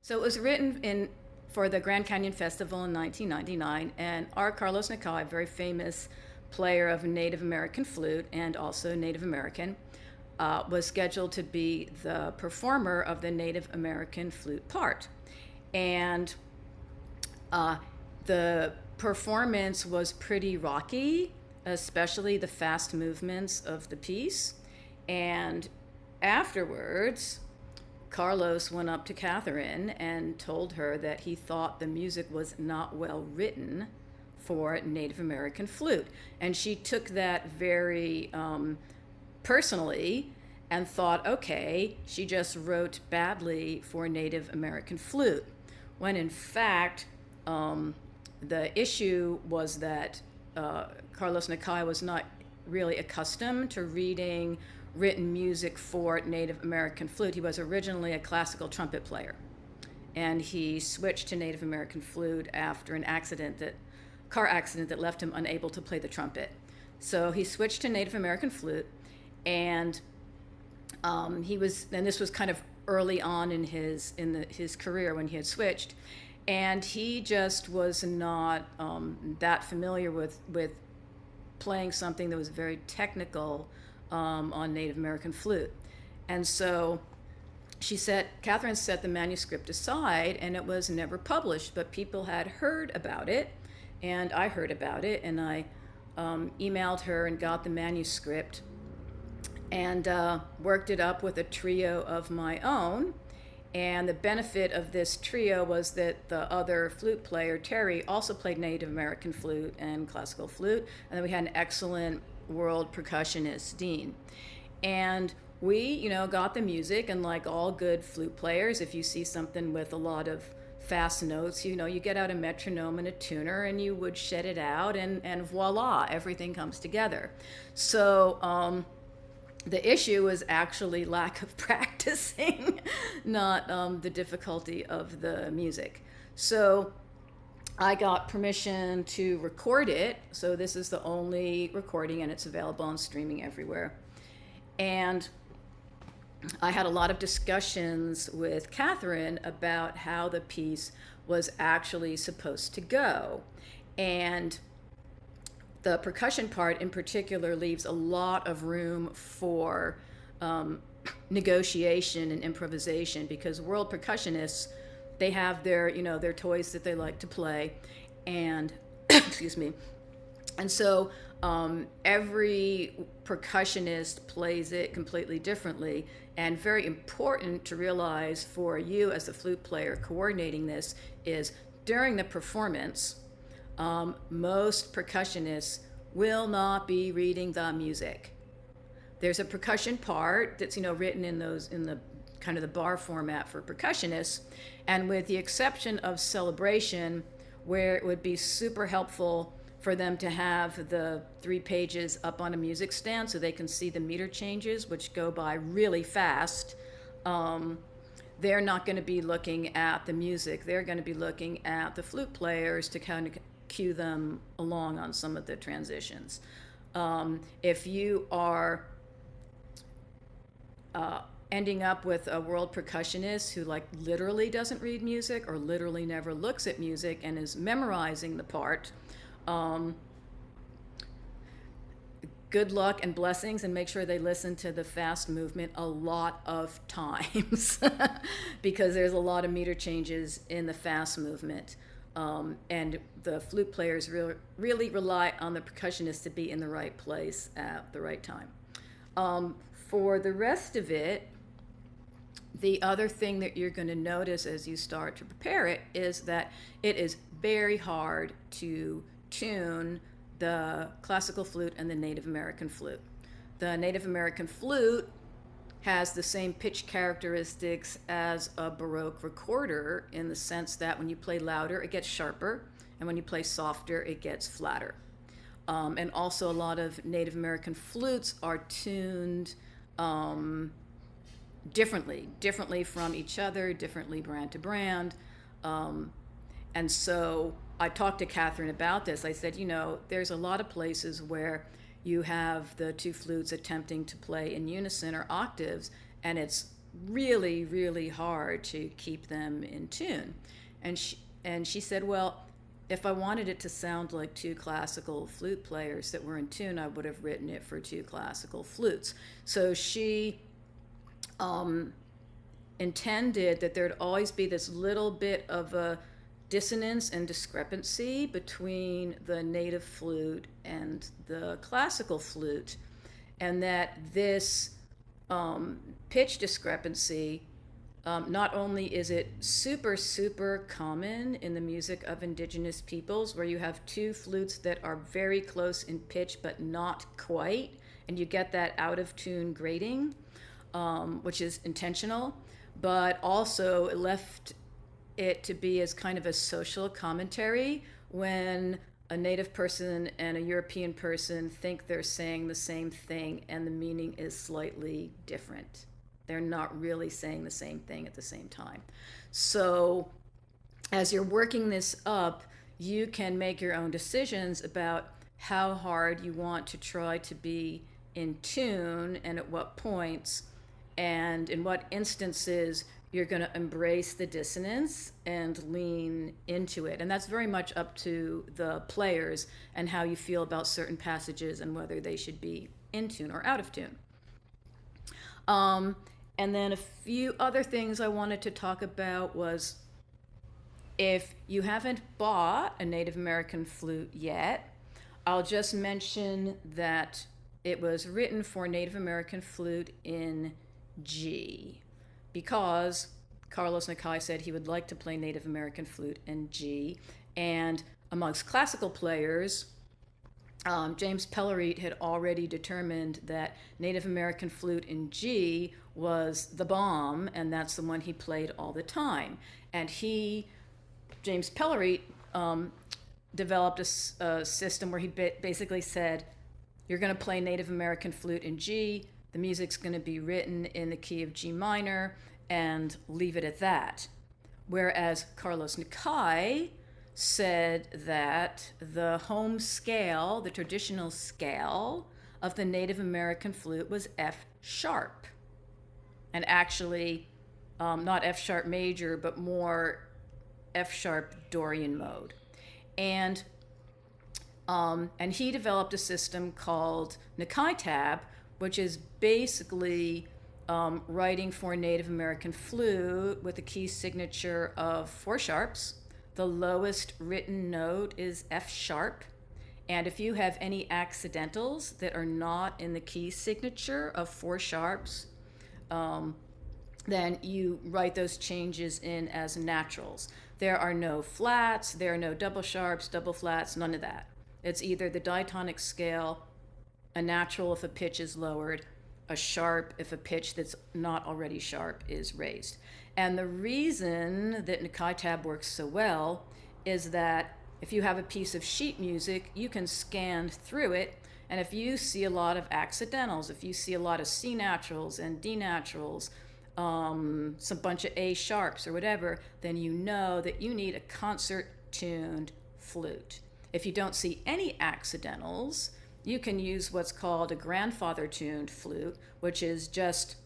So it was written for the Grand Canyon Festival in 1999, and our Carlos Nakai, very famous player of Native American flute and also Native American, was scheduled to be the performer of the Native American flute part. And the performance was pretty rocky, especially the fast movements of the piece. And afterwards, Carlos went up to Katherine and told her that he thought the music was not well written for Native American flute. And she took that very personally and thought, okay, she just wrote badly for Native American flute. When in fact, the issue was that Carlos Nakai was not really accustomed to reading written music for Native American flute. He was originally a classical trumpet player, and he switched to Native American flute after an car accident that left him unable to play the trumpet. So he switched to Native American flute, and this was kind of early on in his career when he had switched, and he just was not that familiar with playing something that was very technical on Native American flute. And so Katherine set the manuscript aside, and it was never published, but people had heard about it, and I heard about it, and I emailed her and got the manuscript and worked it up with a trio of my own. And the benefit of this trio was that the other flute player, Terry, also played Native American flute and classical flute. And then we had an excellent world percussionist, Dean. And we, got the music, and like all good flute players, if you see something with a lot of fast notes, you get out a metronome and a tuner, and you would shed it out, and voila, everything comes together. So the issue was actually lack of practicing, not the difficulty of the music. So I got permission to record it. So this is the only recording, and it's available on streaming everywhere. And I had a lot of discussions with Katherine about how the piece was actually supposed to go. And the percussion part in particular leaves a lot of room for negotiation and improvisation, because world percussionists, they have their toys that they like to play, and excuse me, and so every percussionist plays it completely differently. And very important to realize for you as a flute player coordinating this is during the performance, most percussionists will not be reading the music. There's a percussion part that's written in the kind of the bar format for percussionists, and with the exception of celebration, where it would be super helpful for them to have the 3 pages up on a music stand so they can see the meter changes, which go by really fast. They're not going to be looking at the music. They're going to be looking at the flute players to kind of cue them along on some of the transitions. If you are ending up with a world percussionist who literally doesn't read music or literally never looks at music and is memorizing the part, good luck and blessings, and make sure they listen to the fast movement a lot of times because there's a lot of meter changes in the fast movement. And the flute players really rely on the percussionist to be in the right place at the right time. For the rest of it, the other thing that you're going to notice as you start to prepare it is that it is very hard to tune the classical flute and the Native American flute. The Native American flute has the same pitch characteristics as a Baroque recorder, in the sense that when you play louder, it gets sharper, and when you play softer, it gets flatter. And also a lot of Native American flutes are tuned differently from each other, differently brand to brand. And so I talked to Katherine about this. I said, there's a lot of places where you have the 2 flutes attempting to play in unison or octaves, and it's really, really hard to keep them in tune. And she said, well, if I wanted it to sound like two classical flute players that were in tune, I would have written it for two classical flutes. So she intended that there'd always be this little bit of a dissonance and discrepancy between the native flute and the classical flute, and that this pitch discrepancy, not only is it super, super common in the music of indigenous peoples, where you have two flutes that are very close in pitch but not quite, and you get that out of tune grating, which is intentional, but also it left it to be as kind of a social commentary when a native person and a European person think they're saying the same thing and the meaning is slightly different. They're not really saying the same thing at the same time. So as you're working this up, you can make your own decisions about how hard you want to try to be in tune and at what points, and in what instances you're going to embrace the dissonance and lean into it. And that's very much up to the players and how you feel about certain passages and whether they should be in tune or out of tune. And then a few other things I wanted to talk about was, if you haven't bought a Native American flute yet, I'll just mention that it was written for Native American flute in G, because Carlos Nakai said he would like to play Native American flute in G. And amongst classical players, James Pellerite had already determined that Native American flute in G was the bomb, and that's the one he played all the time. And James Pellerite, developed a system where he basically said, you're going to play Native American flute in G, the music's going to be written in the key of G minor, and leave it at that. Whereas Carlos Nakai said that the home scale, the traditional scale of the Native American flute, was F sharp. And actually, not F sharp major, but more F sharp Dorian mode. And he developed a system called NakaiTab, which is basically writing for Native American flute with a key signature of 4 sharps. The lowest written note is F sharp. And if you have any accidentals that are not in the key signature of 4 sharps, then you write those changes in as naturals. There are no flats, there are no double sharps, double flats, none of that. It's either the diatonic scale, a natural if a pitch is lowered, a sharp if a pitch that's not already sharp is raised. And the reason that NakaiTab works so well is that if you have a piece of sheet music, you can scan through it, and if you see a lot of accidentals, if you see a lot of C naturals and D naturals, some bunch of A sharps or whatever, then you know that you need a concert-tuned flute. If you don't see any accidentals, you can use what's called a grandfather-tuned flute, which is just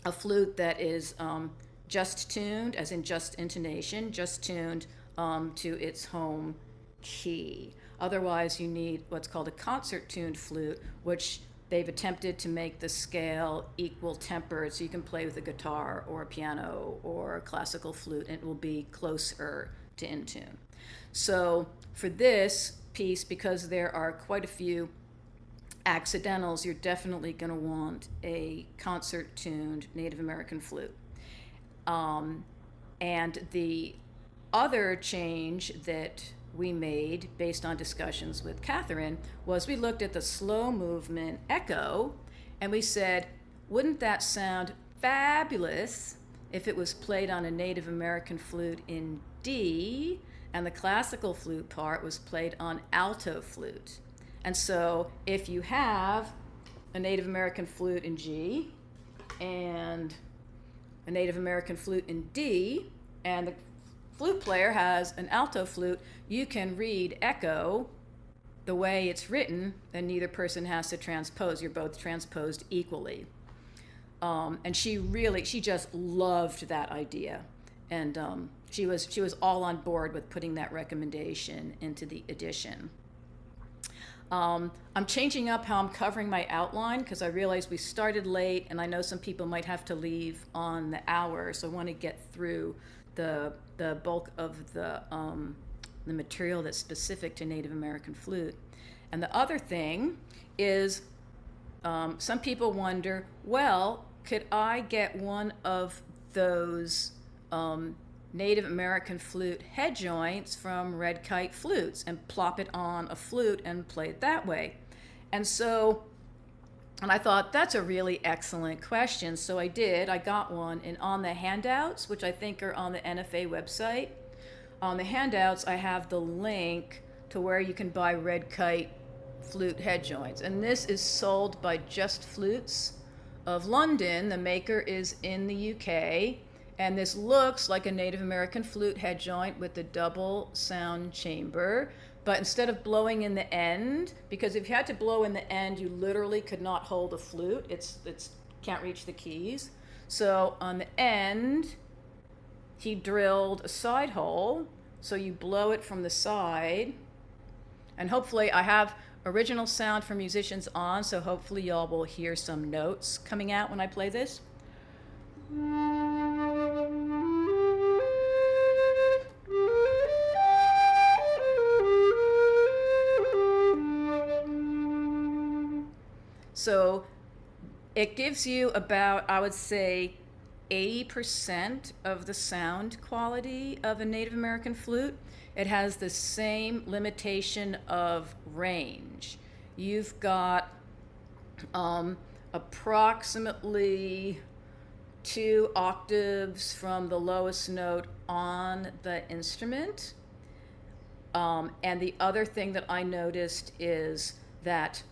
a flute that is just tuned, as in just intonation, just tuned to its home key. Otherwise, you need what's called a concert-tuned flute, which they've attempted to make the scale equal tempered, so you can play with a guitar or a piano or a classical flute, and it will be closer to in tune. So for this piece, because there are quite a few accidentals, you're definitely going to want a concert-tuned Native American flute. And the other change that we made based on discussions with Katherine was we looked at the slow movement echo and we said, wouldn't that sound fabulous if it was played on a Native American flute in D and the classical flute part was played on alto flute? And so if you have a Native American flute in G and a Native American flute in D, and the flute player has an alto flute, you can read echo the way it's written, and neither person has to transpose. You're both transposed equally. And she just loved that idea. And she was all on board with putting that recommendation into the edition. I'm changing up how I'm covering my outline because I realize we started late and I know some people might have to leave on the hour, so I want to get through the bulk of the material that's specific to Native American flute. And the other thing is some people wonder, well, could I get one of those Native American flute head joints from Red Kite Flutes and plop it on a flute and play it that way? And I thought that's a really excellent question. So I did. I got one, and on the handouts, which I think are on the NFA website, on the handouts I have the link to where you can buy Red Kite flute head joints. And this is sold by Just Flutes of London. The maker is in the UK. And this looks like a Native American flute head joint with the double sound chamber. But instead of blowing in the end, because if you had to blow in the end, you literally could not hold a flute. It's can't reach the keys. So on the end, he drilled a side hole. So you blow it from the side. And hopefully I have original sound for musicians on, so hopefully y'all will hear some notes coming out when I play this. So it gives you about, I would say, 80% of the sound quality of a Native American flute. It has the same limitation of range. You've got approximately 2 octaves from the lowest note on the instrument. And the other thing that I noticed is that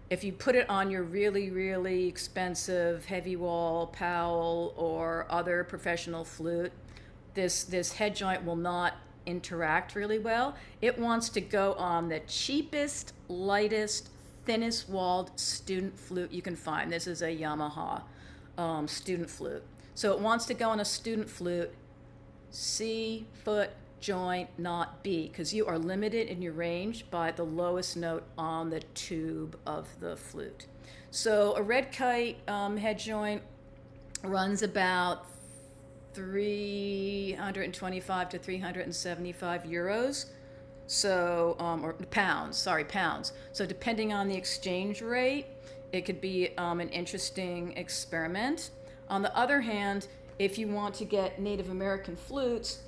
if you put it on your really, really expensive heavy wall Powell or other professional flute, this head joint will not interact really well. It wants to go on the cheapest, lightest, thinnest walled student flute you can find. This is a Yamaha student flute. So it wants to go on a student flute, C foot joint, not B, because you are limited in your range by the lowest note on the tube of the flute. So a Red Kite head joint runs about 325 to 375 euros. So, or pounds. So depending on the exchange rate, it could be an interesting experiment. On the other hand, if you want to get Native American flutes,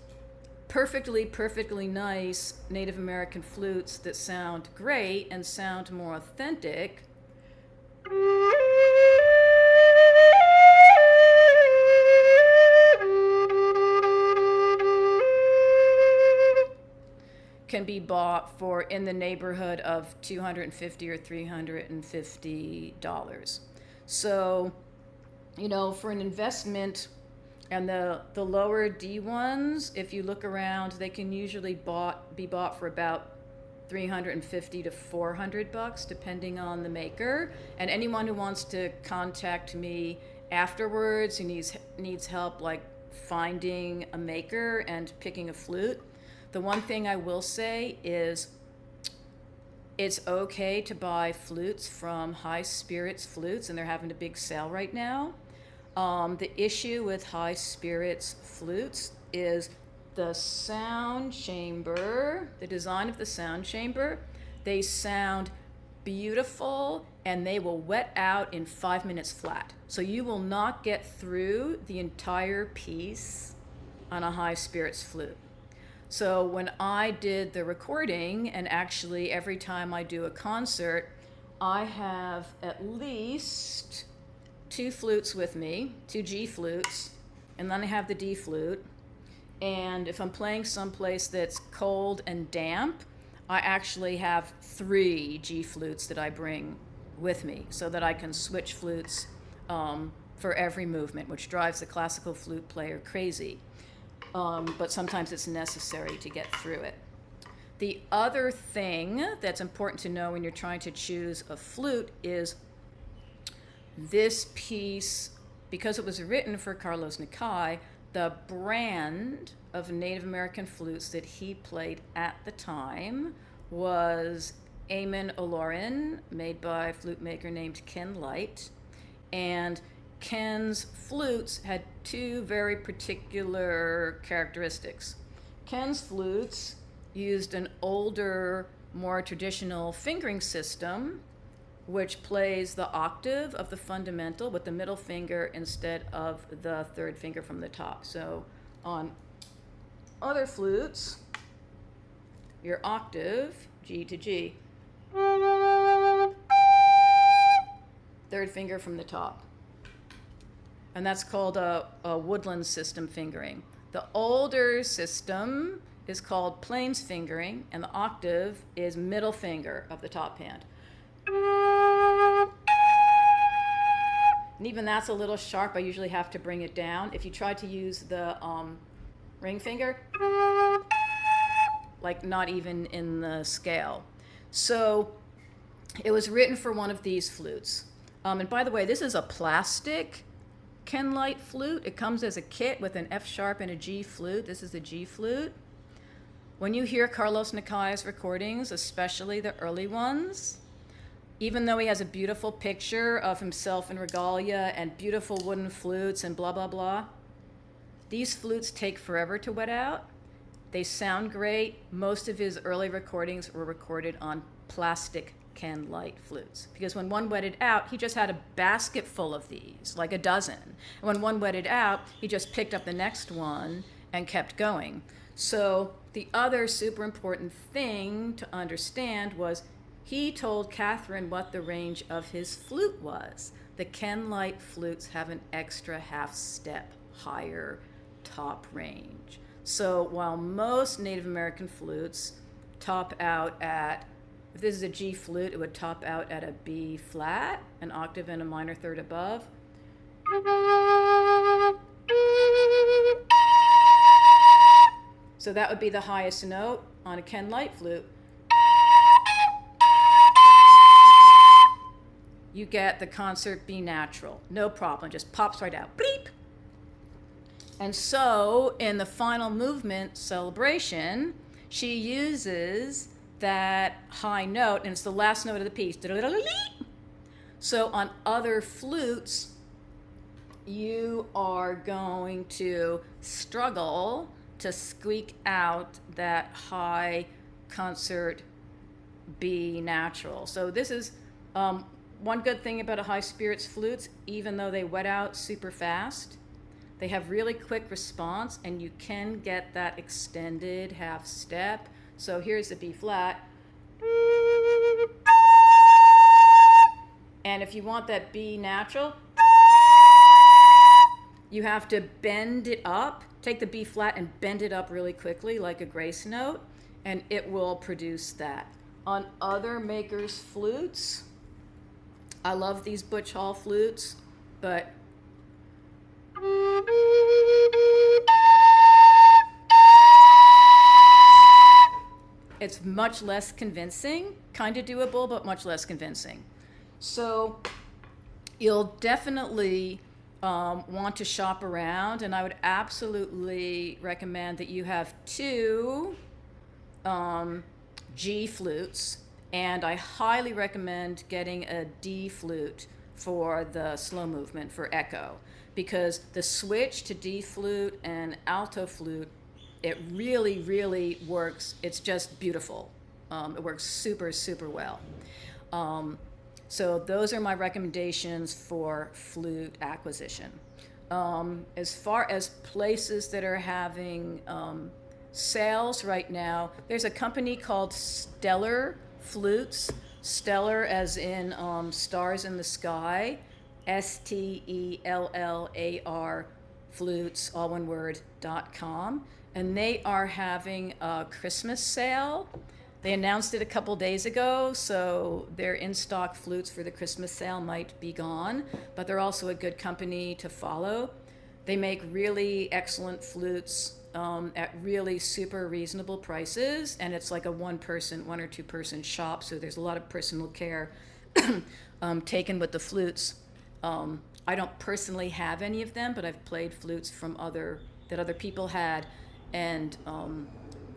perfectly nice Native American flutes that sound great and sound more authentic, can be bought for in the neighborhood of $250 or $350. So, for an investment, and the lower D ones, if you look around, they can usually be bought for about $350 to $400, depending on the maker. And anyone who wants to contact me afterwards, who needs help like finding a maker and picking a flute, the one thing I will say is it's okay to buy flutes from High Spirits Flutes, and they're having a big sale right now. The issue with High Spirits Flutes is the sound chamber, the design of the sound chamber. They sound beautiful and they will wet out in 5 minutes flat. So you will not get through the entire piece on a High Spirits flute. So when I did the recording, and actually every time I do a concert, I have at least 2 flutes with me, 2 G flutes, and then I have the D flute. And if I'm playing someplace that's cold and damp, I actually have 3 G flutes that I bring with me so that I can switch flutes for every movement, which drives the classical flute player crazy. But sometimes it's necessary to get through it. The other thing that's important to know when you're trying to choose a flute is this piece because it was written for Carlos Nakai, the brand of Native American flutes that he played at the time was Amen Olorin, made by a flute maker named Ken Light. And Ken's flutes had two very particular characteristics. Ken's flutes used an older, more traditional fingering system, which plays the octave of the fundamental with the middle finger instead of the third finger from the top. So on other flutes, your octave, G to G, third finger from the top. And that's called a woodland system fingering. The older system is called plains fingering, and the octave is middle finger of the top hand. And even that's a little sharp. I usually have to bring it down. If you try to use the ring finger, like not even in the scale. So it was written for one of these flutes. And by the way, this is a plastic Ken Light flute. It comes as a kit with an F sharp and a G flute. This is the G flute. When you hear Carlos Nakai's recordings, especially the early ones, even though he has a beautiful picture of himself in regalia and beautiful wooden flutes and blah, blah, blah, these flutes take forever to wet out. They sound great. Most of his early recordings were recorded on plastic Ken Light flutes, because when one wetted out, he just had a basket full of these, like a dozen. And when one wetted out, he just picked up the next one and kept going. So the other super important thing to understand was he told Katherine what the range of his flute was. The Ken Light flutes have an extra half step higher top range. So while most Native American flutes top out at, if this is a G flute, it would top out at a B flat, an octave and a minor third above. So that would be the highest note on a Ken Light flute. You get the concert B natural, no problem, just pops right out, bleep. And so in the final movement celebration, she uses that high note, and it's the last note of the piece. So on other flutes, you are going to struggle to squeak out that high concert B natural. So this is one good thing about a high spirits flutes, even though they wet out super fast, they have really quick response, and you can get that extended half step. So here's the B flat. And if you want that B natural, you have to bend it up, take the B flat and bend it up really quickly like a grace note, and it will produce that. On other makers' flutes, I love these Butch Hall flutes, but it's much less convincing, kind of doable, but much less convincing. So you'll definitely want to shop around, and I would absolutely recommend that you have two G flutes, and I highly recommend getting a D flute for the slow movement for echo, because the switch to D flute and alto flute, it really, really works. It's just beautiful. It works super, super well. So those are my recommendations for flute acquisition. As far as places that are having sales right now, there's a company called Stellar Flutes. Stellar as in stars in the sky, STELLAR flutes, all one word, .com. And they are having a Christmas sale. They announced it a couple days ago, so their in-stock flutes for the Christmas sale might be gone, but they're also a good company to follow. They make really excellent flutes at really super reasonable prices, and it's like a one or two person shop, so there's a lot of personal care taken with the flutes. I don't personally have any of them, but I've played flutes from that other people had, and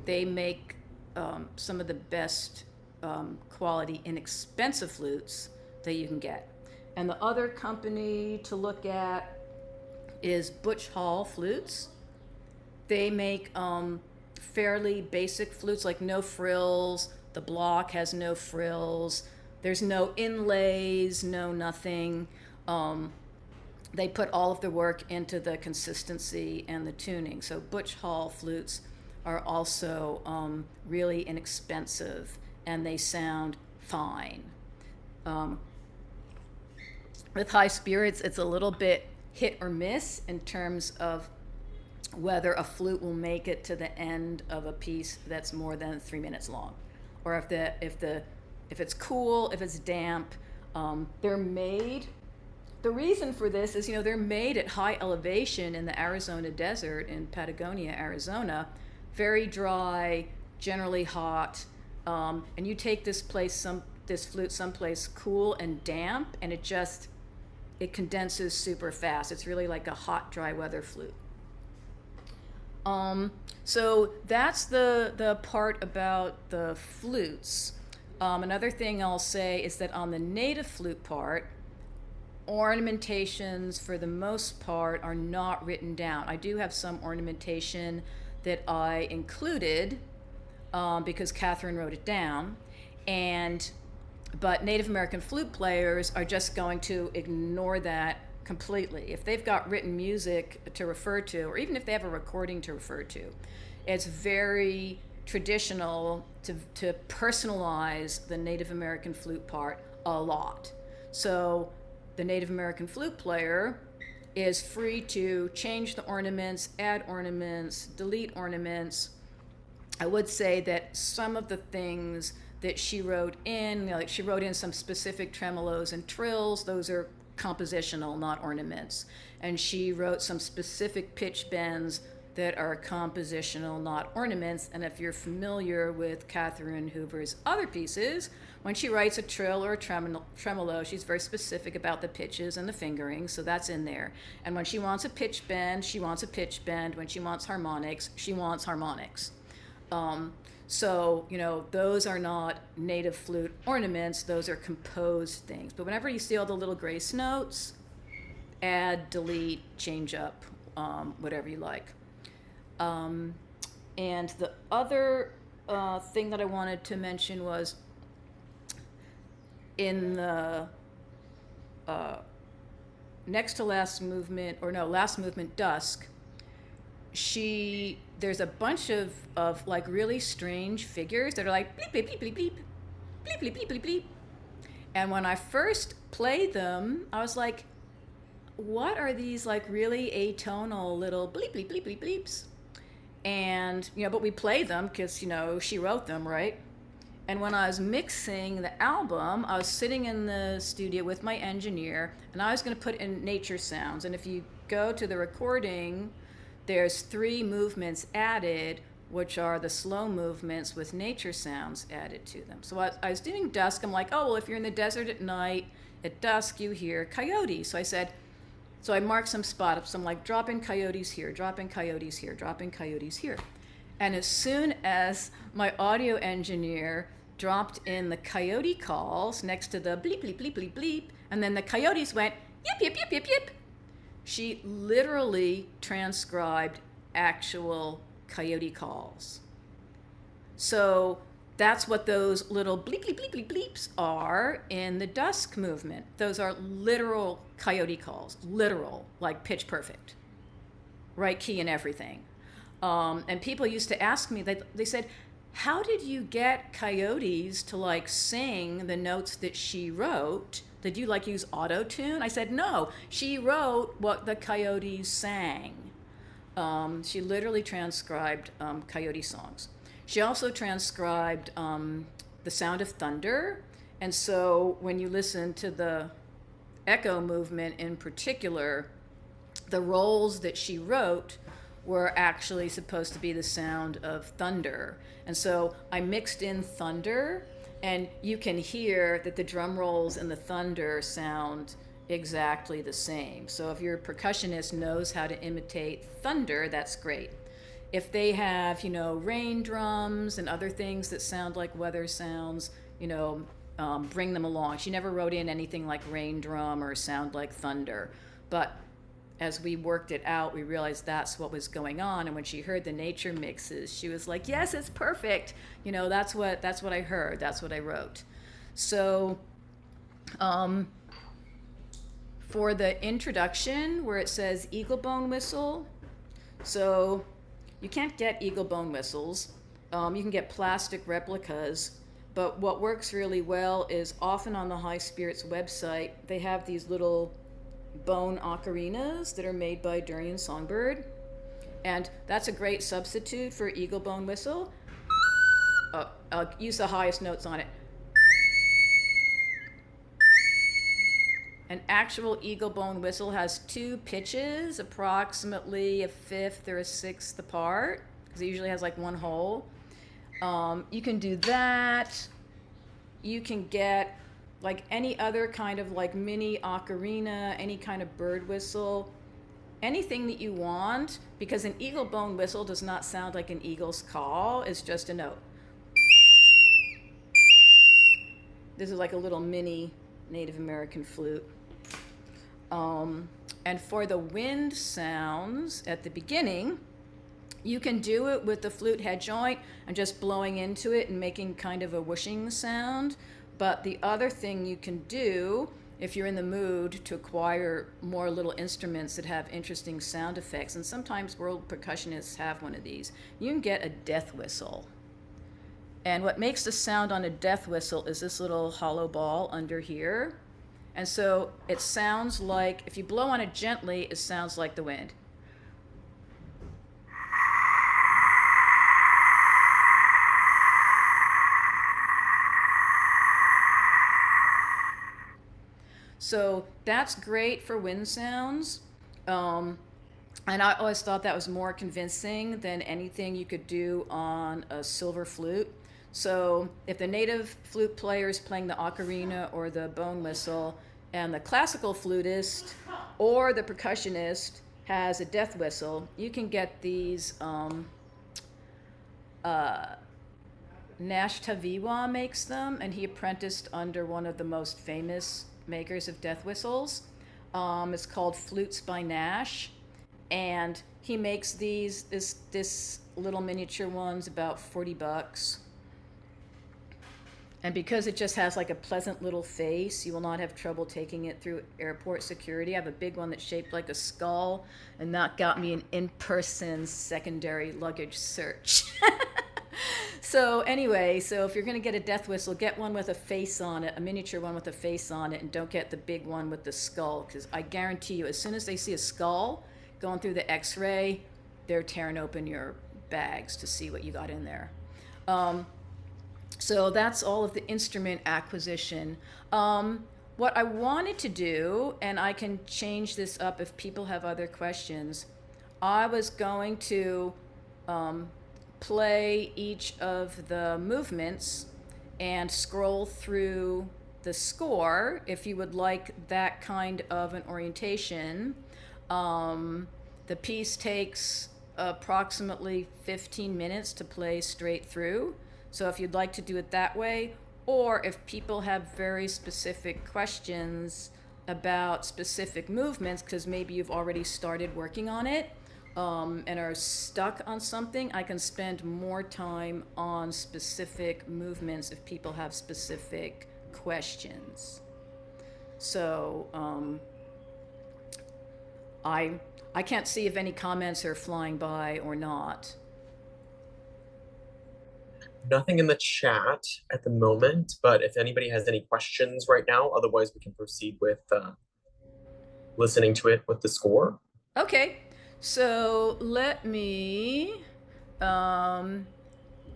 they make some of the best quality, inexpensive flutes that you can get. And the other company to look at is Butch Hall Flutes. They make fairly basic flutes, like no frills. The block has no frills. There's no inlays, no nothing. They put all of the work into the consistency and the tuning. So Butch Hall flutes are also really inexpensive, and they sound fine. With High Spirits, it's a little bit hit or miss in terms of whether a flute will make it to the end of a piece that's more than 3 minutes long, or if it's cool, if it's damp. They're made. The reason for this is, they're made at high elevation in the Arizona desert, in Patagonia, Arizona, very dry, generally hot, and you take this flute someplace cool and damp, and it condenses super fast. It's really like a hot, dry weather flute. So that's the part about the flutes. Another thing I'll say is that on the native flute part, ornamentations for the most part are not written down. I do have some ornamentation that I included because Katherine wrote it down, but Native American flute players are just going to ignore that completely. If they've got written music to refer to, or even if they have a recording to refer to, it's very traditional to personalize the Native American flute part a lot. So the Native American flute player is free to change the ornaments, add ornaments, delete ornaments. I would say that some of the things that she wrote in, like she wrote in some specific tremolos and trills, those are compositional, not ornaments. And she wrote some specific pitch bends that are compositional, not ornaments. And if you're familiar with Katherine Hoover's other pieces, when she writes a trill or a tremolo, she's very specific about the pitches and the fingering, so that's in there. And when she wants a pitch bend, she wants a pitch bend. When she wants harmonics, she wants harmonics. So, those are not native flute ornaments, those are composed things. But whenever you see all the little grace notes, add, delete, change up, whatever you like. And the other thing that I wanted to mention was in the next to last movement, last movement, Dusk, there's a bunch of like really strange figures that are like bleep, bleep, bleep, bleep, bleep, bleep, bleep, bleep, bleep, bleep. And when I first played them, I was like, what are these like really atonal little bleep, bleep, bleep, bleep, bleeps? And, but we played them because, she wrote them, right? And when I was mixing the album, I was sitting in the studio with my engineer, and I was going to put in nature sounds. And if you go to the recording, there's 3 movements added, which are the slow movements with nature sounds added to them. So I was doing Dusk. I'm like, oh, well, if you're in the desert at night, at dusk, you hear coyotes. So I marked some spots. So I'm like, drop in coyotes here, drop in coyotes here, drop in coyotes here. And as soon as my audio engineer dropped in the coyote calls next to the bleep, bleep, bleep, bleep, bleep, and then the coyotes went, yip, yip, yip, yip, yip, she literally transcribed actual coyote calls. So that's what those little bleep, bleep, bleep, bleep, bleeps are in the Dusk movement. Those are literal coyote calls, literal, like pitch perfect, right key and everything. And people used to ask me, they said, how did you get coyotes to like sing the notes that she wrote? Did you like use auto-tune? I said, no, she wrote what the coyotes sang. She literally transcribed coyote songs. She also transcribed the sound of thunder. And so when you listen to the echo movement in particular, the rolls that she wrote were actually supposed to be the sound of thunder. And so I mixed in thunder, and you can hear that the drum rolls and the thunder sound exactly the same. So if your percussionist knows how to imitate thunder, that's great. If they have, rain drums and other things that sound like weather sounds, bring them along. She never wrote in anything like rain drum or sound like thunder. But as we worked it out, we realized that's what was going on. And when she heard the nature mixes, she was like, "Yes, it's perfect. That's what I heard. That's what I wrote." So, for the introduction, where it says eagle bone whistle, so you can't get eagle bone whistles. You can get plastic replicas, but what works really well is often on the High Spirits website, they have these little bone ocarinas that are made by Durian Songbird, and that's a great substitute for eagle bone whistle. I'll use the highest notes on it. An actual eagle bone whistle has two pitches, approximately a fifth or a sixth apart, because it usually has like one hole. You can do that. You can get like any other kind of like mini ocarina, any kind of bird whistle, anything that you want, because an eagle bone whistle does not sound like an eagle's call. It's just a note. This is like a little mini Native American flute. And for the wind sounds at the beginning, you can do it with the flute head joint and just blowing into it and making kind of a whooshing sound. But the other thing you can do, if you're in the mood to acquire more little instruments that have interesting sound effects, and sometimes world percussionists have one of these, you can get a death whistle. And what makes the sound on a death whistle is this little hollow ball under here. And so it sounds like, if you blow on it gently, it sounds like the wind. So that's great for wind sounds. And I always thought that was more convincing than anything you could do on a silver flute. So if the native flute player is playing the ocarina or the bone whistle, and the classical flutist or the percussionist has a death whistle, you can get these. Nash Taviwa makes them, and he apprenticed under one of the most famous makers of death whistles. It's called Flutes by Nash, and he makes this little miniature ones about $40. And because it just has like a pleasant little face, you will not have trouble taking it through airport security. I have a big one that's shaped like a skull, and that got me an in-person secondary luggage search. So anyway, so if you're going to get a death whistle, get one with a face on it, a miniature one with a face on it, and don't get the big one with the skull, because I guarantee you, as soon as they see a skull going through the x-ray, they're tearing open your bags to see what you got in there. So that's all of the instrument acquisition. What I wanted to do, and I can change this up if people have other questions, I was going to play each of the movements and scroll through the score if you would like that kind of an orientation. The piece takes approximately 15 minutes to play straight through. So if you'd like to do it that way, or if people have very specific questions about specific movements, because maybe you've already started working on it and are stuck on something, I can spend more time on specific movements if people have specific questions. So I can't see if any comments are flying by or not. Nothing in the chat at the moment, but if anybody has any questions right now, otherwise we can proceed with listening to it with the score. Okay, so let me, I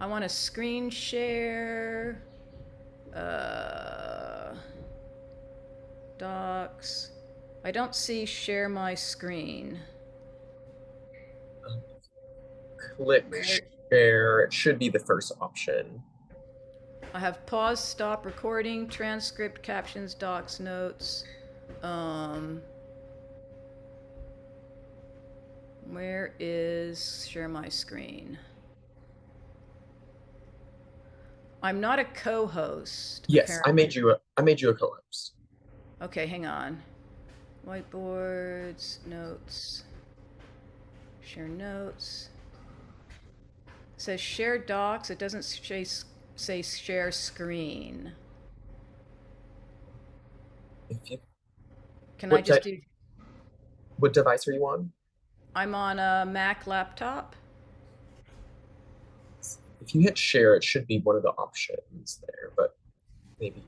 want to screen share, docs. I don't see share my screen. Click share. It should be the first option. I have pause, stop recording, transcript, captions, docs, notes. Where is share my screen? I'm not a co-host. Yes, I made you a co-host. Okay, hang on. Whiteboards, notes, share notes. It says share docs. It doesn't say share screen. If you, Can I just do? what device are you on? I'm on a Mac laptop. If you hit share, it should be one of the options there, but maybe.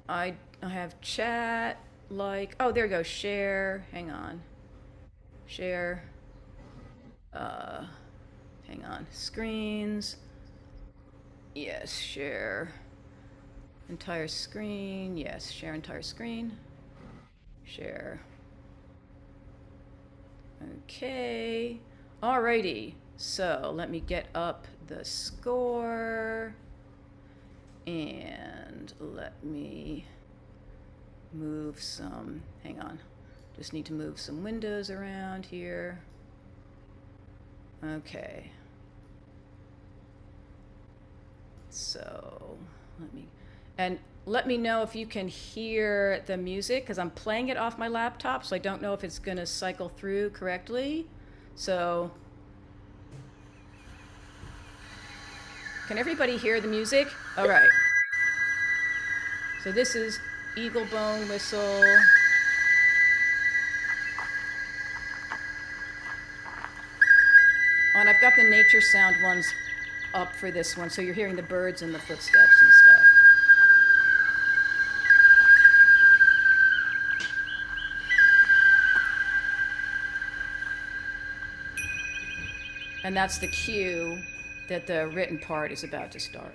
I have chat, like, oh, there you go, share, hang on. Share, hang on, screens. Yes, share entire screen. Yes, share entire screen. Share. Okay. Alrighty. So let me get up the score. And let me move some, hang on. Just need to move some windows around here. Okay. So let me know if you can hear the music, because I'm playing it off my laptop, so I don't know if it's going to cycle through correctly. So, can everybody hear the music? All right. So this is Eagle Bone Whistle. Oh, and I've got the nature sound ones up for this one, so you're hearing the birds and the footsteps and stuff. And that's the cue that the written part is about to start.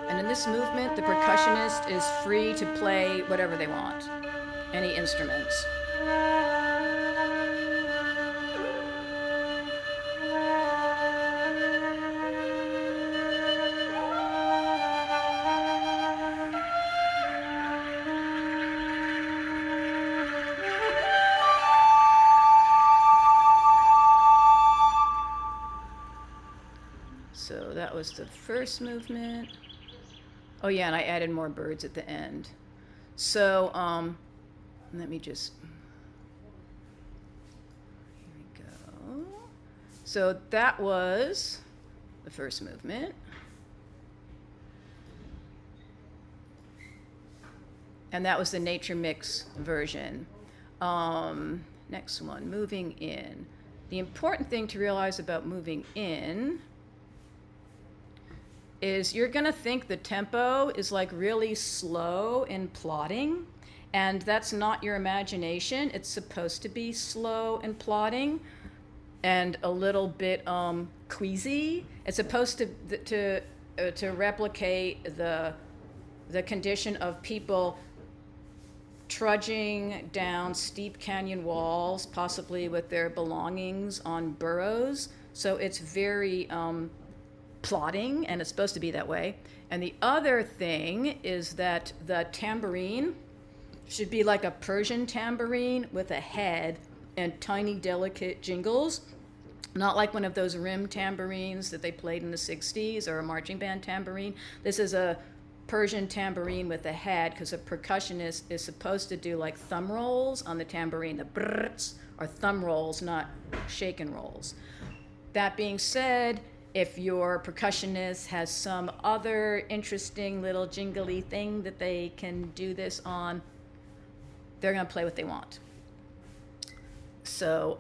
And in this movement, the percussionist is free to play whatever they want, any instruments. So that was the first movement. Oh yeah, and I added more birds at the end. So let me just, here we go. So that was the first movement. And that was the Nature Mix version. Next one, moving in. The important thing to realize about moving in is you're gonna think the tempo is like really slow and plodding, and that's not your imagination. It's supposed to be slow and plodding and a little bit queasy. It's supposed to replicate the condition of people trudging down steep canyon walls, possibly with their belongings on burros. So it's very plodding, and it's supposed to be that way. And the other thing is that the tambourine should be like a Persian tambourine with a head and tiny, delicate jingles, not like one of those rim tambourines that they played in the 60s or a marching band tambourine. This is a Persian tambourine with a head, because a percussionist is supposed to do like thumb rolls on the tambourine. The brrrts are thumb rolls, not shake and rolls. That being said, if your percussionist has some other interesting little jingly thing that they can do this on, they're going to play what they want. So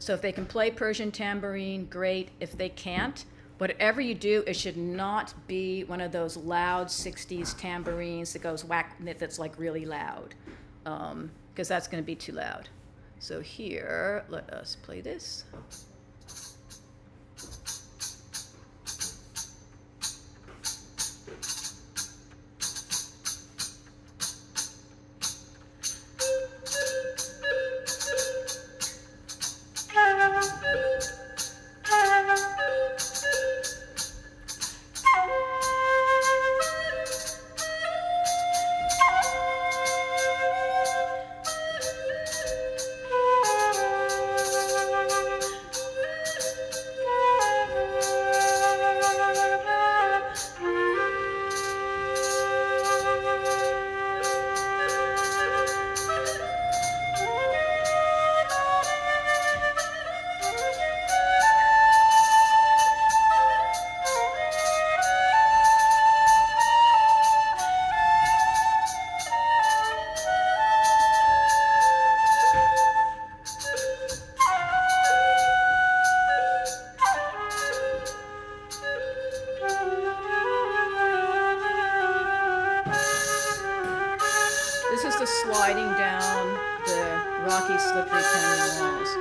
if they can play Persian tambourine, great. If they can't, whatever you do, it should not be one of those loud 60s tambourines that goes whack, that's like really loud, because that's going to be too loud. So here, let us play this. This is the sliding down the rocky, slippery canyon walls.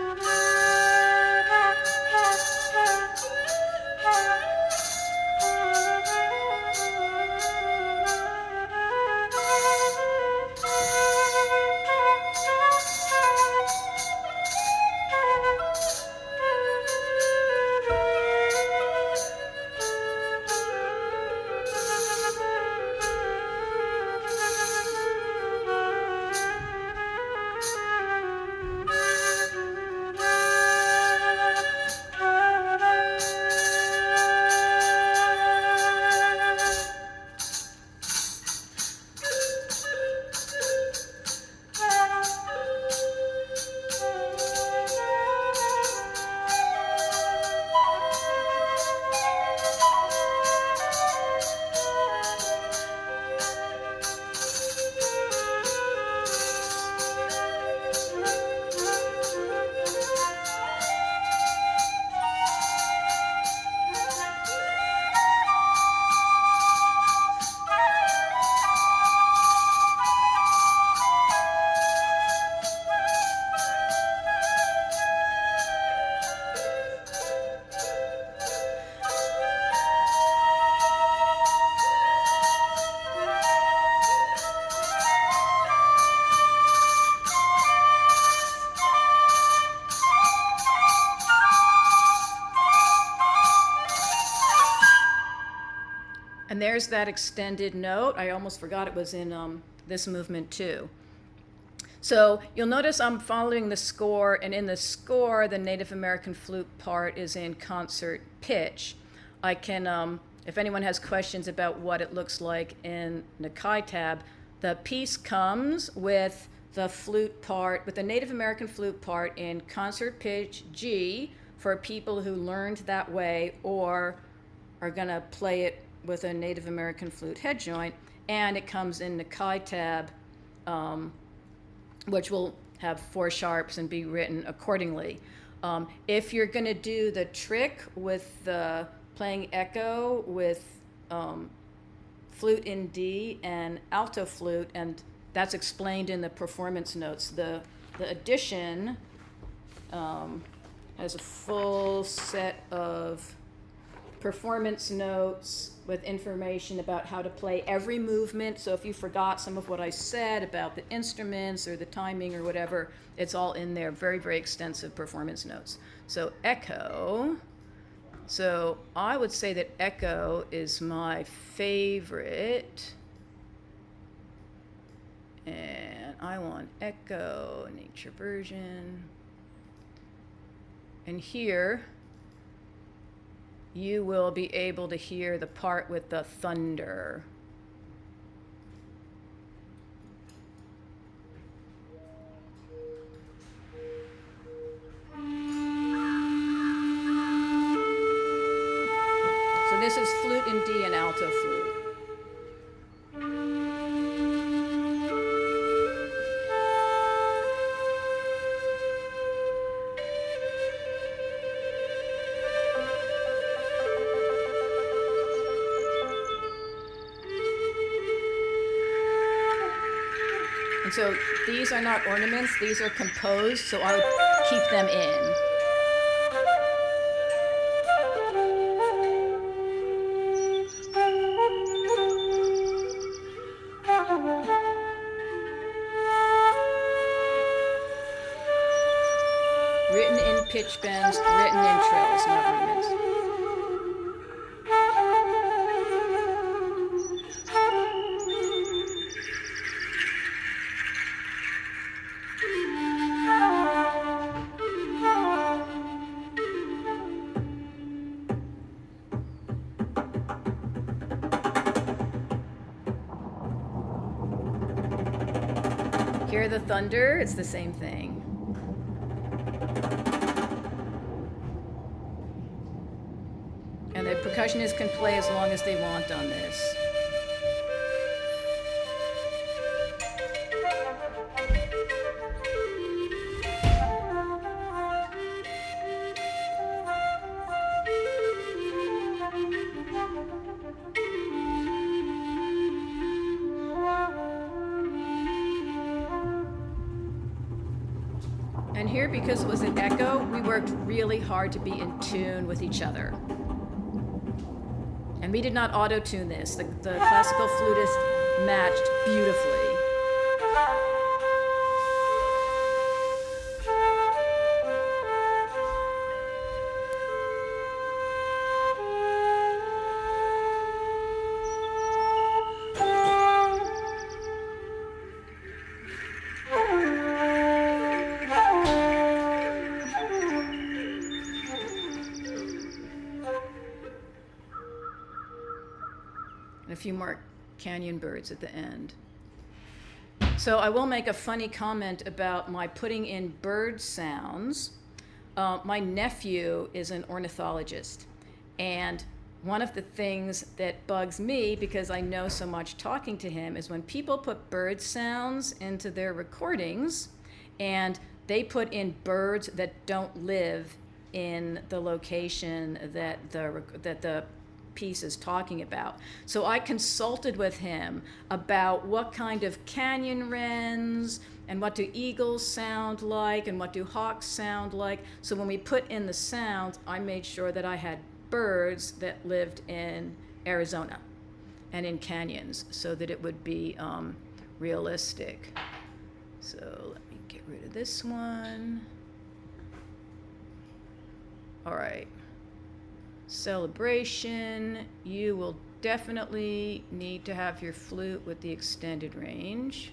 And there's that extended note. I almost forgot it was in this movement too. So you'll notice I'm following the score, and in the score, the Native American flute part is in concert pitch. I can, if anyone has questions about what it looks like in NakaiTab, the piece comes with the flute part, with the Native American flute part in concert pitch G for people who learned that way or are gonna play it with a Native American flute head joint. and it comes in NakaiTab, which will have 4 sharps and be written accordingly. If you're going to do the trick with the playing echo with flute in D and alto flute, and that's explained in the performance notes. The edition has a full set of performance notes with information about how to play every movement. So if you forgot some of what I said about the instruments or the timing or whatever, it's all in there. Very, very extensive performance notes. So echo. So I would say that echo is my favorite. And I want echo, nature version. And here, you will be able to hear the part with the thunder. So this is flute in D and alto flute. And so these are not ornaments, these are composed, so I would keep them in. Written in pitch bends, written in trills, not ornaments. Hear the thunder? It's the same thing. And the percussionists can play as long as they want on this. And here, because it was an echo, we worked really hard to be in tune with each other. And we did not auto-tune this. The classical flutist matched beautifully. And a few more canyon birds at the end. So I will make a funny comment about my putting in bird sounds. My nephew is an ornithologist, and one of the things that bugs me, because I know so much talking to him, is when people put bird sounds into their recordings and they put in birds that don't live in the location that the piece is talking about. So I consulted with him about what kind of canyon wrens and what do eagles sound like and what do hawks sound like. So when we put in the sounds, I made sure that I had birds that lived in Arizona and in canyons so that it would be realistic. So let me get rid of this one. All right. Celebration, you will definitely need to have your flute with the extended range.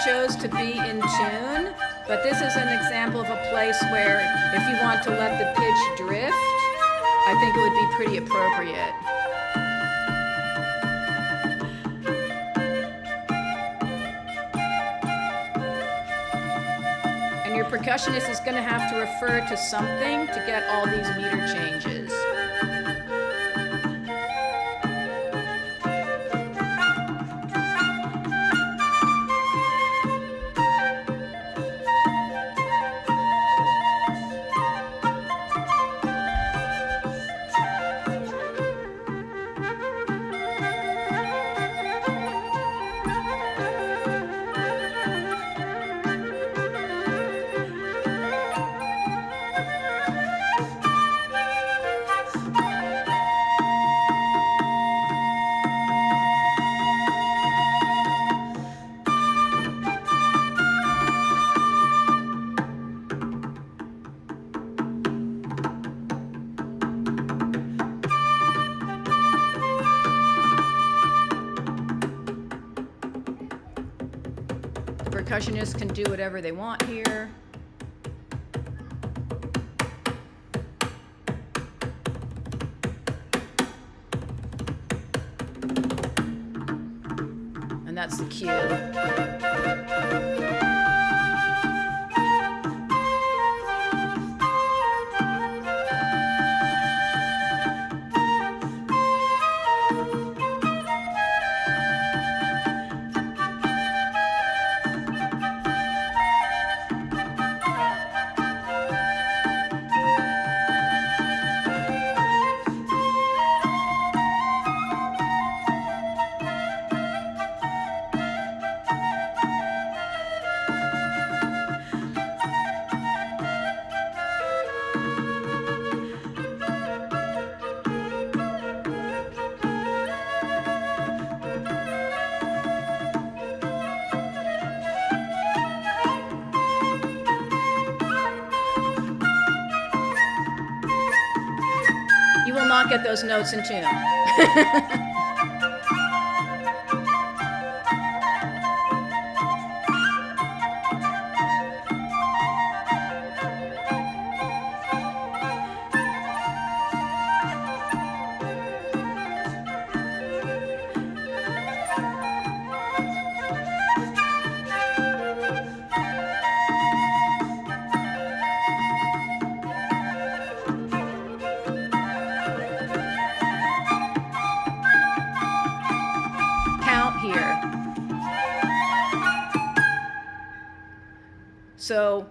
chose to be in tune, but this is an example of a place where if you want to let the pitch drift, I think it would be pretty appropriate. And your percussionist is going to have to refer to something to get all these meter changes. Percussionists can do whatever they want here. And that's the cue. You will not get those notes in tune. So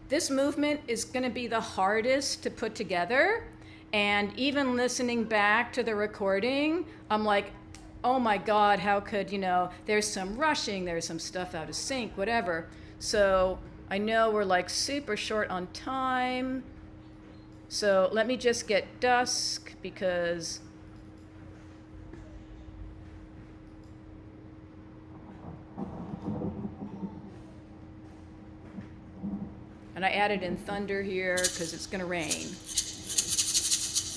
this movement is going to be the hardest to put together. And even listening back to the recording, I'm like, oh my God, how could, there's some rushing, there's some stuff out of sync, whatever. So I know we're like super short on time. So let me just get dusk because and I added in thunder here because it's going to rain.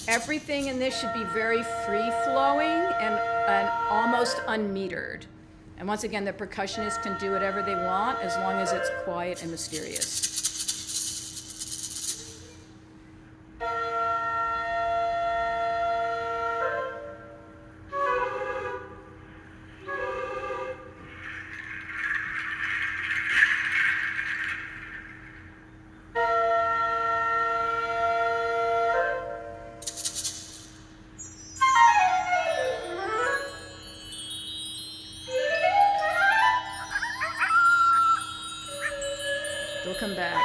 Everything in this should be very free-flowing and almost unmetered. And once again, the percussionists can do whatever they want as long as it's quiet and mysterious. They'll come back.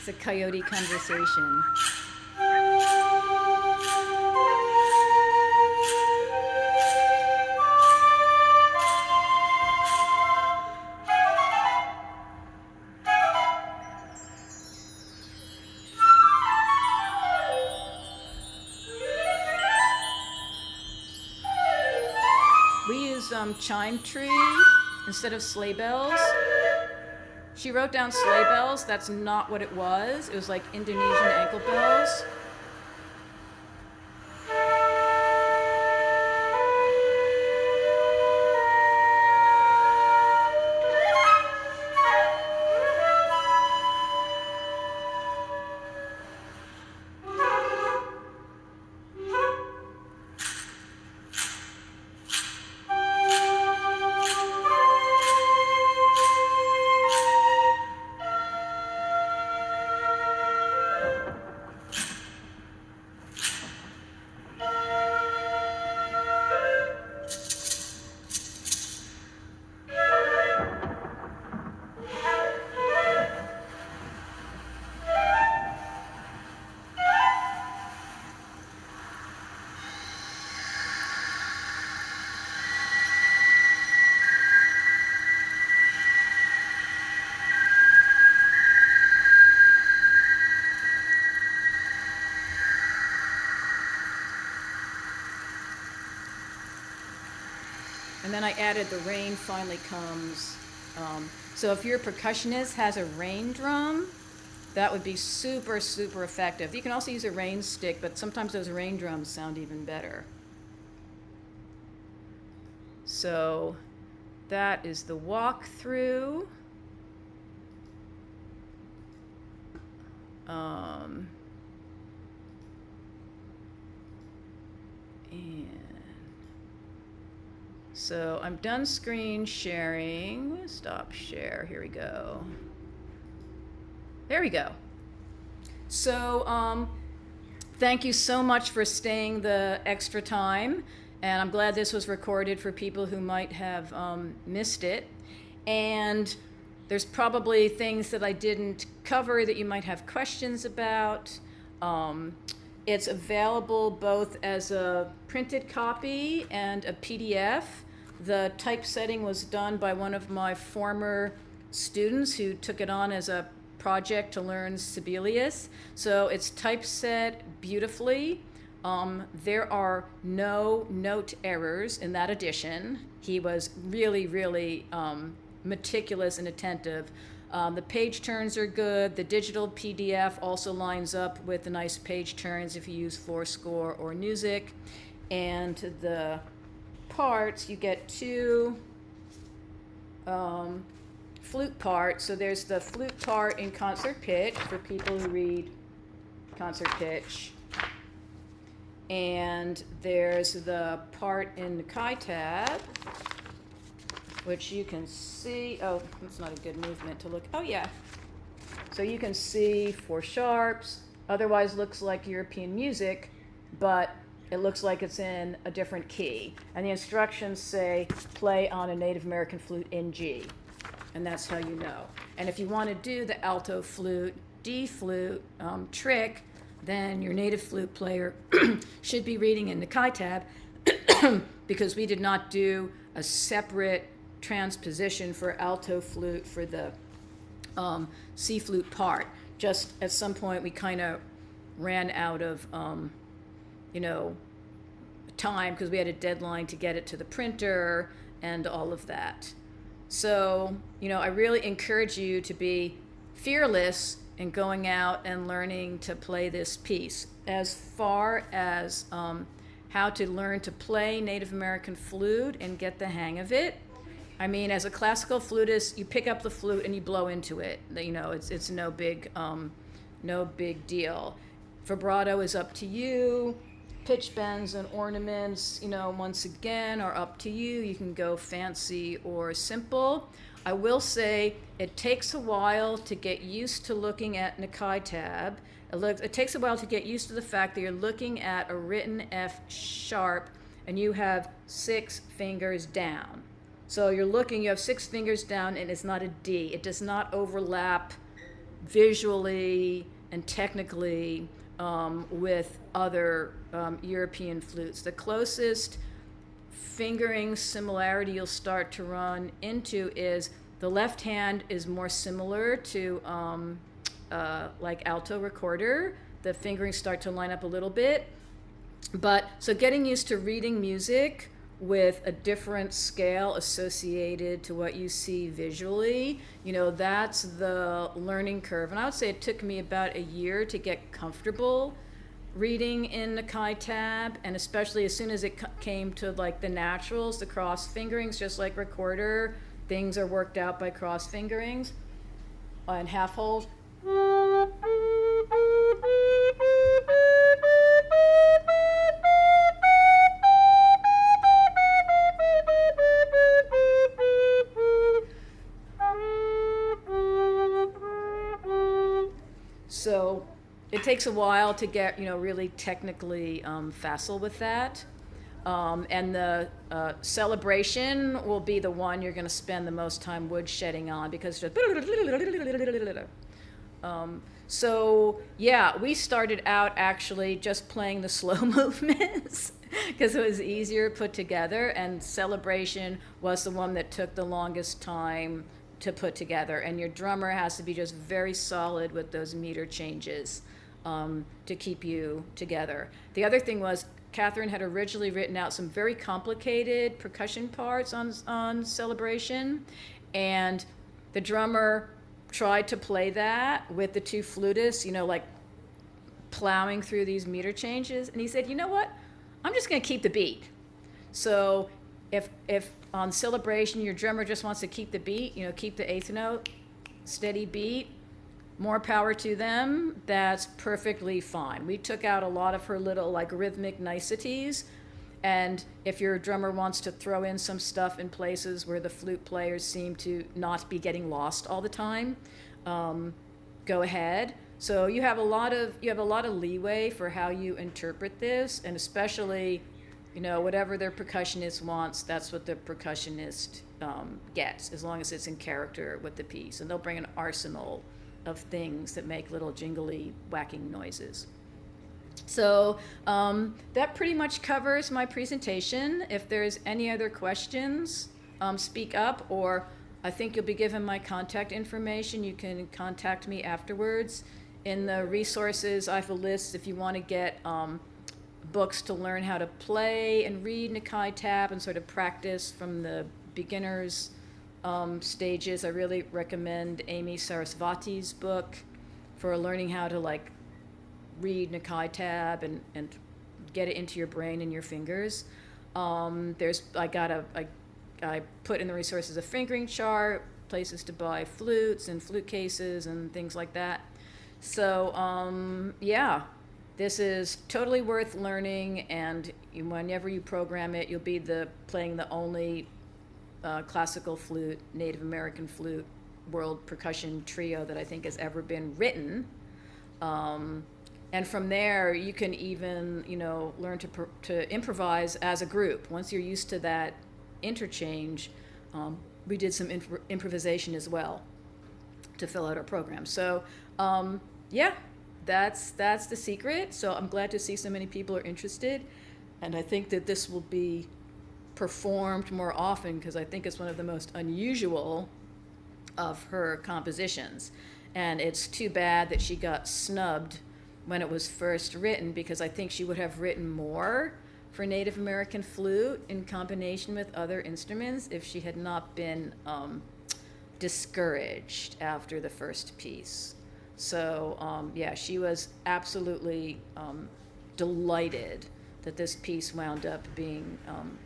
It's a coyote conversation. chime tree instead of sleigh bells. She wrote down sleigh bells. That's not what it was. It was like Indonesian ankle bells. And then I added the rain finally comes. So if your percussionist has a rain drum, that would be super, super effective. You can also use a rain stick, but sometimes those rain drums sound even better. So that is the walkthrough. So I'm done screen sharing. Stop share. Here we go. There we go. So thank you so much for staying the extra time. And I'm glad this was recorded for people who might have missed it. And there's probably things that I didn't cover that you might have questions about. It's available both as a printed copy and a PDF. The typesetting was done by one of my former students who took it on as a project to learn Sibelius. So it's typeset beautifully. There are no note errors in that edition. He was really, really meticulous and attentive. The page turns are good. The digital PDF also lines up with the nice page turns if you use FloorScore or Music. And the parts, you get two flute parts. So there's the flute part in concert pitch for people who read concert pitch. And there's the part in NakaiTab, which you can see. Oh, that's not a good movement to look. Oh, yeah. So you can see 4 sharps. Otherwise looks like European music, but it looks like it's in a different key. And the instructions say play on a Native American flute in G. And that's how you know. And if you want to do the alto flute, D flute trick, then your native flute player should be reading in NakaiTab because we did not do a separate transposition for alto flute for the C flute part. Just at some point we kind of ran out of time because we had a deadline to get it to the printer and all of that. So, I really encourage you to be fearless in going out and learning to play this piece. As far as how to learn to play Native American flute and get the hang of it, I mean, as a classical flutist, you pick up the flute and you blow into it. It's no big deal. Vibrato is up to you. Pitch bends and ornaments, once again, are up to you. You can go fancy or simple. I will say it takes a while to get used to looking at NakaiTab. It takes a while to get used to the fact that you're looking at a written F sharp and you have 6 fingers down. So you have 6 fingers down and it's not a D. It does not overlap visually and technically with other European flutes. The closest fingering similarity you'll start to run into is the left hand is more similar to like alto recorder. The fingerings start to line up a little bit. But so getting used to reading music with a different scale associated to what you see visually, that's the learning curve. And I would say it took me about a year to get comfortable reading in NakaiTab, and especially as soon as it came to like the naturals, the cross fingerings, just like recorder, things are worked out by cross fingerings and half holds. So it takes a while to get, really technically facile with that. And the celebration will be the one you're going to spend the most time woodshedding on, because just so yeah, we started out actually just playing the slow movements because it was easier put together, and celebration was the one that took the longest time to put together. And your drummer has to be just very solid with those meter changes to keep you together. The other thing was, Katherine had originally written out some very complicated percussion parts on celebration, and the drummer tried to play that with the two flutists, like plowing through these meter changes. And he said, you know what? I'm just going to keep the beat. So if on celebration your drummer just wants to keep the beat, keep the eighth note, steady beat, more power to them. That's perfectly fine. We took out a lot of her little like rhythmic niceties. And if your drummer wants to throw in some stuff in places where the flute players seem to not be getting lost all the time, go ahead. So you have a lot of leeway for how you interpret this, and especially, whatever their percussionist wants, that's what the percussionist gets, as long as it's in character with the piece. And they'll bring an arsenal of things that make little jingly whacking noises. So that pretty much covers my presentation. If there's any other questions, speak up, or I think you'll be given my contact information. You can contact me afterwards. In the resources, I have a list if you want to get books to learn how to play and read NakaiTab and sort of practice from the beginners stages. I really recommend Amy Sarasvati's book for learning how to like read NakaiTab and get it into your brain and your fingers. I put in the resources a fingering chart, places to buy flutes and flute cases and things like that. So yeah, this is totally worth learning, and whenever you program it, you'll be playing the only classical flute, Native American flute, world percussion trio that I think has ever been written. And from there, you can even, learn to improvise as a group. Once you're used to that interchange, we did some improvisation as well to fill out our program. So, yeah, that's the secret. So I'm glad to see so many people are interested. And I think that this will be performed more often, because I think it's one of the most unusual of her compositions. And it's too bad that she got snubbed when it was first written, because I think she would have written more for Native American flute in combination with other instruments if she had not been discouraged after the first piece. So yeah, she was absolutely delighted that this piece wound up being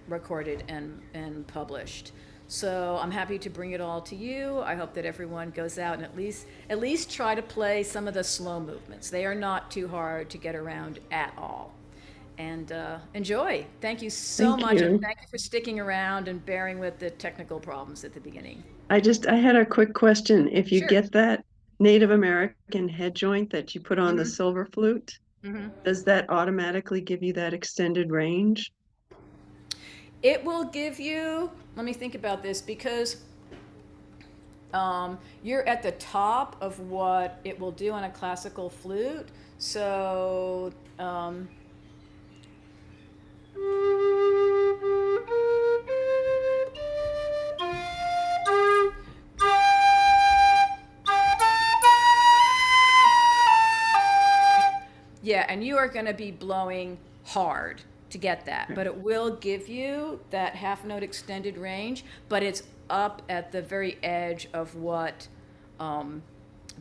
recorded and published. So I'm happy to bring it all to you. I hope that everyone goes out and at least try to play some of the slow movements. They are not too hard to get around at all. And enjoy. Thank you so much. And thank you for sticking around and bearing with the technical problems at the beginning. I had a quick question. If you Sure. get that Native American head joint that you put on the silver flute, does that automatically give you that extended range? It will give you, let me think about this, because you're at the top of what it will do on a classical flute. So yeah, and you are going to be blowing hard. to get that, but it will give you that half note extended range, but it's up at the very edge of what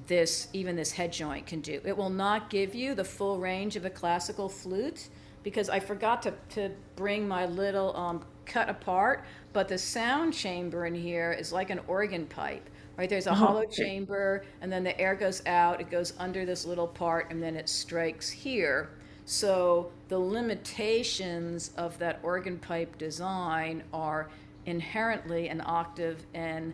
this head joint can do. It will not give you the full range of a classical flute, because I forgot to bring my little cut apart, but the sound chamber in here is like an organ pipe, right? There's a hollow chamber, and then the air goes out, it goes under this little part, and then it strikes here. So the limitations of that organ pipe design are inherently an octave and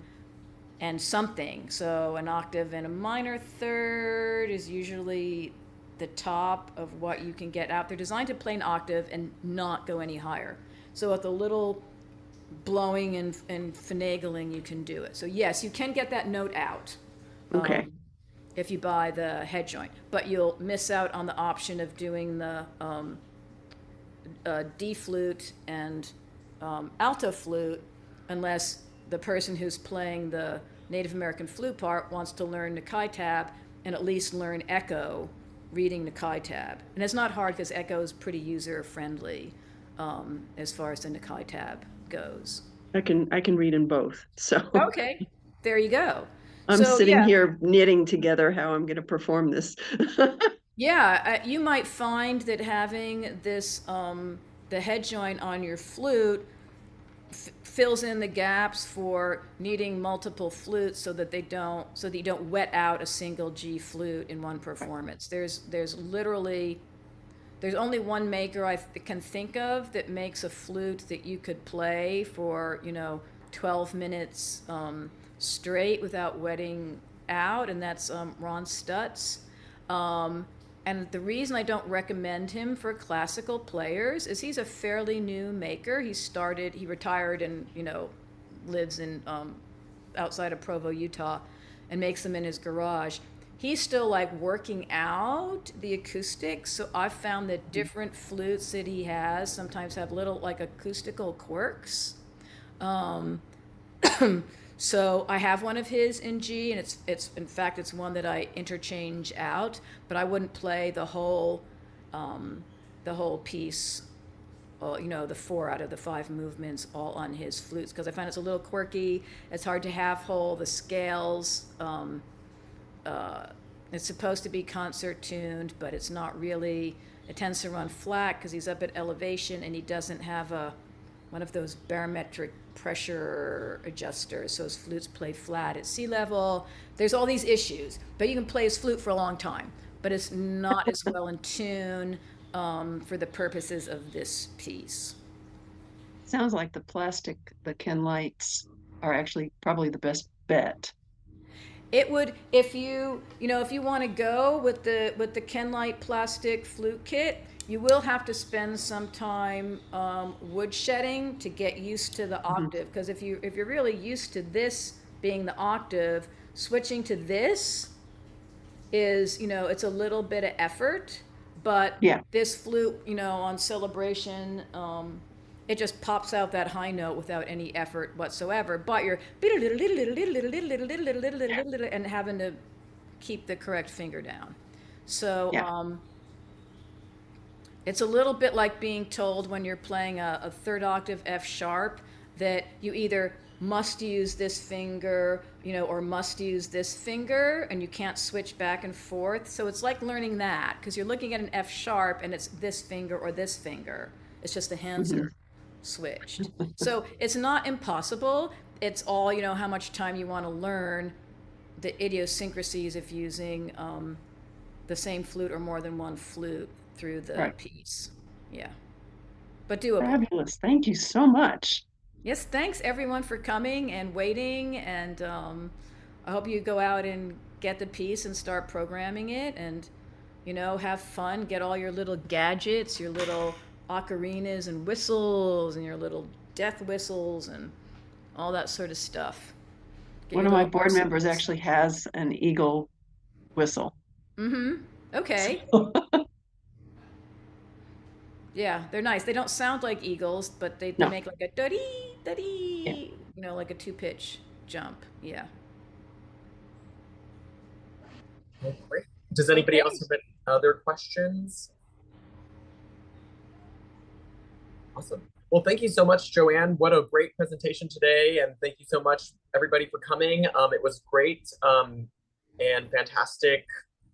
something. So an octave and a minor third is usually the top of what you can get out. They're designed to play an octave and not go any higher. So with a little blowing and finagling, you can do it. So yes, you can get that note out. Okay. If you buy the head joint, but you'll miss out on the option of doing the D flute and alto flute, unless the person who's playing the Native American flute part wants to learn NakaiTab and at least learn echo reading NakaiTab. And it's not hard, because echo is pretty user friendly as far as the NakaiTab goes. I can read in both. So okay, there you go. I'm sitting here knitting together how I'm going to perform this. Yeah, you might find that having this the head joint on your flute fills in the gaps for needing multiple flutes, so that you don't wet out a single G flute in one performance. There's only one maker I can think of that makes a flute that you could play for 12 minutes straight without wetting out, and that's Ron Stutz. And the reason I don't recommend him for classical players is he's a fairly new maker. He retired and lives in outside of Provo, Utah, and makes them in his garage. He's still like working out the acoustics, so I've found that different flutes that he has sometimes have little like acoustical quirks. So I have one of his in G, and it's in fact it's one that I interchange out, but I wouldn't play the whole piece, the 4 out of the 5 movements all on his flutes, because I find it's a little quirky. It's hard to half hold the scales. It's supposed to be concert tuned, but it's not really. It tends to run flat because he's up at elevation, and he doesn't have one of those barometric pressure adjusters, so his flutes play flat at sea level. There's all these issues, but you can play his flute for a long time, but it's not as well in tune for the purposes of this piece. Sounds like the Ken lights are actually probably the best bet. It would, if you want to go with the Ken light plastic flute kit, you will have to spend some time wood shedding to get used to the octave, because if you're really used to this being the octave, switching to this is it's a little bit of effort, but this flute on Celebration, it just pops out that high note without any effort whatsoever, but you're and having to keep the correct finger down. So it's a little bit like being told when you're playing a 3rd octave F sharp that you either must use this finger, or must use this finger, and you can't switch back and forth. So it's like learning that, because you're looking at an F sharp and it's this finger or this finger. It's just the hands are switched. So it's not impossible. It's all, how much time you want to learn the idiosyncrasies of using the same flute or more than one flute through the piece. Yeah. But doable. Fabulous. Thank you so much. Yes, thanks everyone for coming and waiting, and I hope you go out and get the piece and start programming it, and have fun, get all your little gadgets, your little ocarinas and whistles and your little death whistles and all that sort of stuff. One of my board members actually has an eagle whistle. Okay. Yeah, they're nice. They don't sound like eagles, but they make like a da-dee, da-dee, like a 2-pitch jump. Yeah. Oh, great. Does anybody else have any other questions? Awesome. Well, thank you so much, Joanne. What a great presentation today. And thank you so much, everybody, for coming. It was great and fantastic.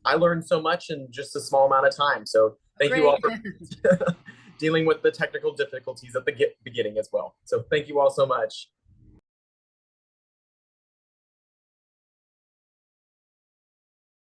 I learned so much in just a small amount of time. So thank you all for dealing with the technical difficulties at the beginning as well. So thank you all so much.